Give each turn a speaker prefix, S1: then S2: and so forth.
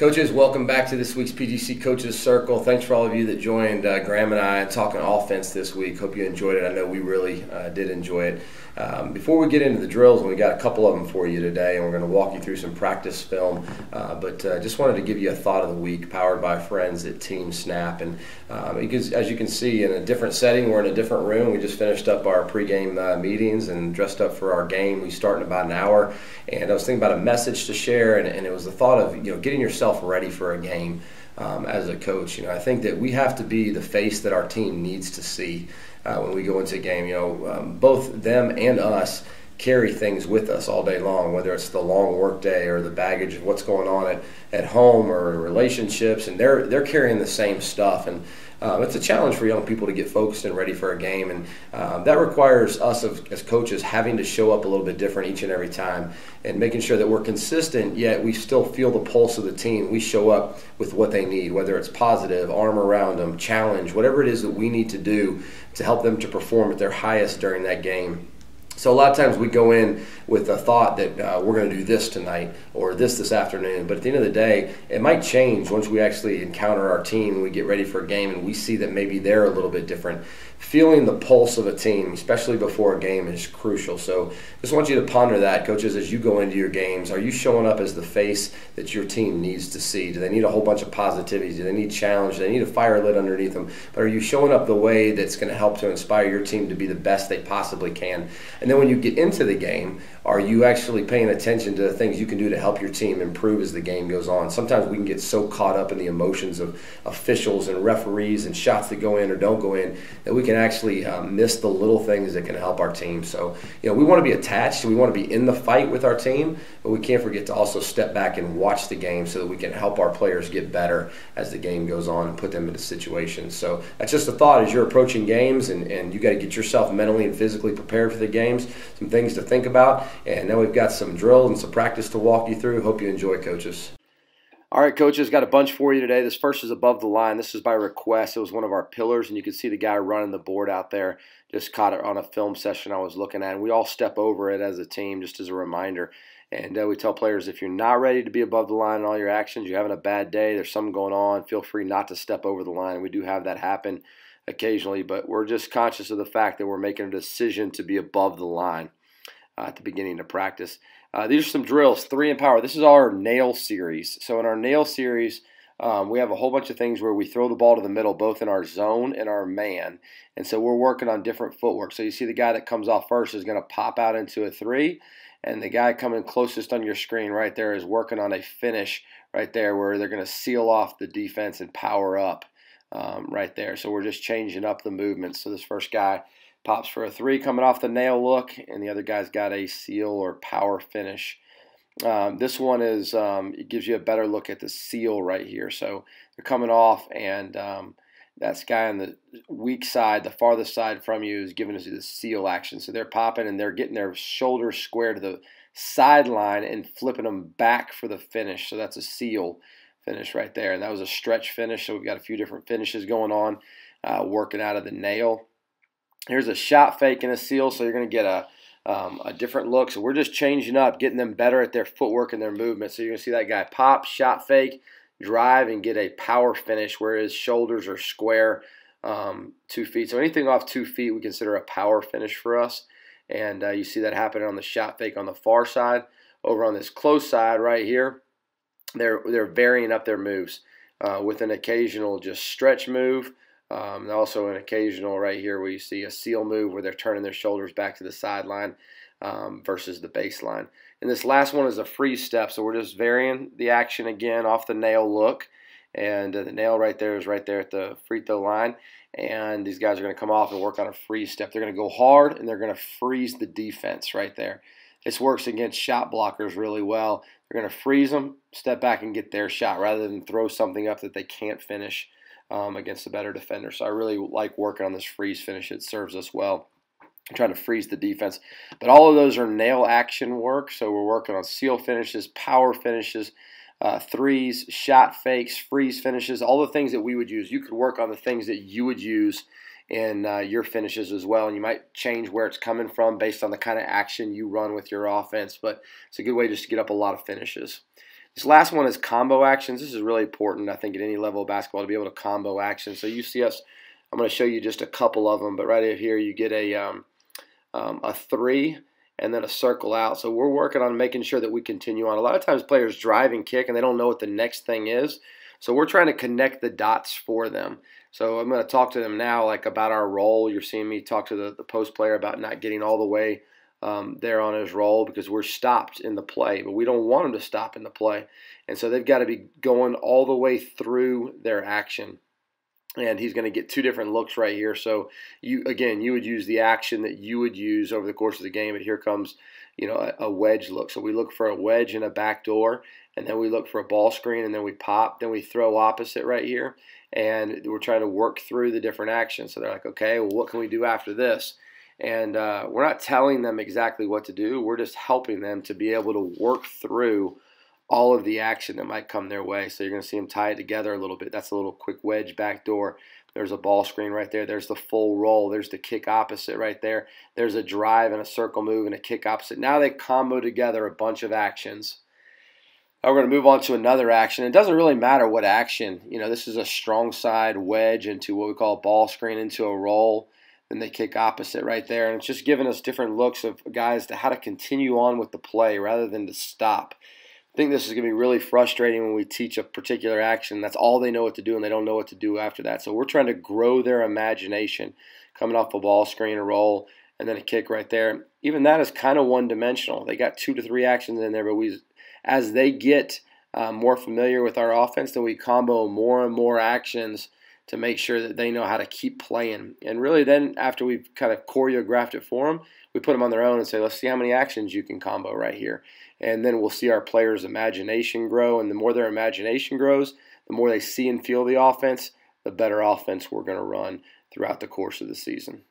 S1: Coaches, welcome back to this week's PGC Coaches Circle. Thanks for all of you that joined Graham and I talking offense this week. Hope you enjoyed it. I know we really did enjoy it. Before we get into the drills, we got a couple of them for you today, and we're going to walk you through some practice film. But just wanted to give you a thought of the week, powered by friends at TeamSnap. And because, as you can see, in a different setting, we're in a different room. We just finished up our pregame meetings and dressed up for our game. We start in about an hour, and I was thinking about a message to share, and it was the thought of getting yourself ready for a game. As a coach, I think that we have to be the face that our team needs to see when we go into a game. Both them and us carry things with us all day long, whether it's the long work day or the baggage of what's going on at home or relationships, and they're carrying the same stuff. And it's a challenge for young people to get focused and ready for a game, and that requires us as coaches having to show up a little bit different each and every time and making sure that we're consistent, yet we still feel the pulse of the team. We show up with what they need, whether it's positive, arm around them, challenge, whatever it is that we need to do to help them to perform at their highest during that game. So a lot of times we go in with a thought that we're going to do this tonight or this afternoon, but at the end of the day, it might change once we actually encounter our team and we get ready for a game and we see that maybe they're a little bit different. Feeling the pulse of a team, especially before a game, is crucial. So just want you to ponder that, coaches, as you go into your games. Are you showing up as the face that your team needs to see? Do they need a whole bunch of positivity? Do they need challenge? Do they need a fire lit underneath them? But are you showing up the way that's going to help to inspire your team to be the best they possibly can? And then when you get into the game, are you actually paying attention to the things you can do to help your team improve as the game goes on? Sometimes we can get so caught up in the emotions of officials and referees and shots that go in or don't go in that we can actually miss the little things that can help our team. So, we want to be attached. We want to be in the fight with our team, but we can't forget to also step back and watch the game so that we can help our players get better as the game goes on and put them into situations. So that's just a thought as you're approaching games, and you got to get yourself mentally and physically prepared for the games, some things to think about. And now we've got some drills and some practice to walk you through. Hope you enjoy, coaches. All right, coaches, got a bunch for you today. This first is above the line. This is by request. It was one of our pillars, and you can see the guy running the board out there. Just caught it on a film session I was looking at, and we all step over it as a team just as a reminder. And we tell players, if you're not ready to be above the line in all your actions, you're having a bad day, there's something going on, feel free not to step over the line. We do have that happen occasionally, but we're just conscious of the fact that we're making a decision to be above the line at the beginning of practice. These are some drills, 3 in power. This is our nail series. So in our nail series, we have a whole bunch of things where we throw the ball to the middle, both in our zone and our man. And so we're working on different footwork. So you see the guy that comes off first is going to pop out into a 3. And the guy coming closest on your screen right there is working on a finish right there where they're going to seal off the defense and power up right there. So we're just changing up the movements. So this first guy pops for a 3 coming off the nail look, and the other guy's got a seal or power finish. This one is it gives you a better look at the seal right here. So they're coming off, and that guy on the weak side, the farthest side from you, is giving us the seal action. So they're popping, and they're getting their shoulders square to the sideline and flipping them back for the finish. So that's a seal finish right there, and that was a stretch finish. So we've got a few different finishes going on, working out of the nail. Here's a shot fake and a seal, so you're going to get a different look. So we're just changing up, getting them better at their footwork and their movement. So you're going to see that guy pop, shot fake, drive, and get a power finish where his shoulders are square 2 feet. So anything off 2 feet we consider a power finish for us. And you see that happening on the shot fake on the far side. Over on this close side right here, they're varying up their moves with an occasional just stretch move. And also an occasional right here where you see a seal move where they're turning their shoulders back to the sideline versus the baseline. And this last one is a freeze step, so we're just varying the action again off the nail look. And the nail right there is right there at the free throw line. And these guys are going to come off and work on a freeze step. They're going to go hard, and they're going to freeze the defense right there. This works against shot blockers really well. They're going to freeze them, step back, and get their shot rather than throw something up that they can't finish against a better defender. So I really like working on this freeze finish. It serves us well. I'm trying to freeze the defense. But all of those are nail action work. So we're working on seal finishes, power finishes, threes, shot fakes, freeze finishes, all the things that we would use. You could work on the things that you would use in your finishes as well. And you might change where it's coming from based on the kind of action you run with your offense. But it's a good way just to get up a lot of finishes. This last one is combo actions. This is really important, I think, at any level of basketball to be able to combo actions. So you see us, I'm going to show you just a couple of them, but right here you get a 3 and then a circle out. So we're working on making sure that we continue on. A lot of times players drive and kick and they don't know what the next thing is. So we're trying to connect the dots for them. So I'm going to talk to them now like about our roll. You're seeing me talk to the post player about not getting all the way there on his roll because we're stopped in the play, but we don't want them to stop in the play. And so they've got to be going all the way through their action. And he's going to get 2 different looks right here. So you would use the action that you would use over the course of the game. But here comes, a wedge look. So we look for a wedge and a backdoor, and then we look for a ball screen, and then we pop. Then we throw opposite right here, and we're trying to work through the different actions. So they're like, okay, well, what can we do after this? And we're not telling them exactly what to do. We're just helping them to be able to work through all of the action that might come their way. So you're going to see them tie it together a little bit. That's a little quick wedge backdoor. There's a ball screen right there. There's the full roll. There's the kick opposite right there. There's a drive and a circle move and a kick opposite. Now they combo together a bunch of actions. Now we're going to move on to another action. It doesn't really matter what action. This is a strong side wedge into what we call a ball screen into a roll. Then they kick opposite right there. And it's just giving us different looks of guys to how to continue on with the play rather than to stop. I think this is going to be really frustrating when we teach a particular action. That's all they know what to do, and they don't know what to do after that. So we're trying to grow their imagination, coming off a ball screen, a roll, and then a kick right there. Even that is kind of one-dimensional. They got 2 to 3 actions in there, but as they get more familiar with our offense, then we combo more and more actions to make sure that they know how to keep playing. And really then after we've kind of choreographed it for them, we put them on their own and say, let's see how many actions you can combo right here. And then we'll see our players' imagination grow. And the more their imagination grows, the more they see and feel the offense, the better offense we're going to run throughout the course of the season.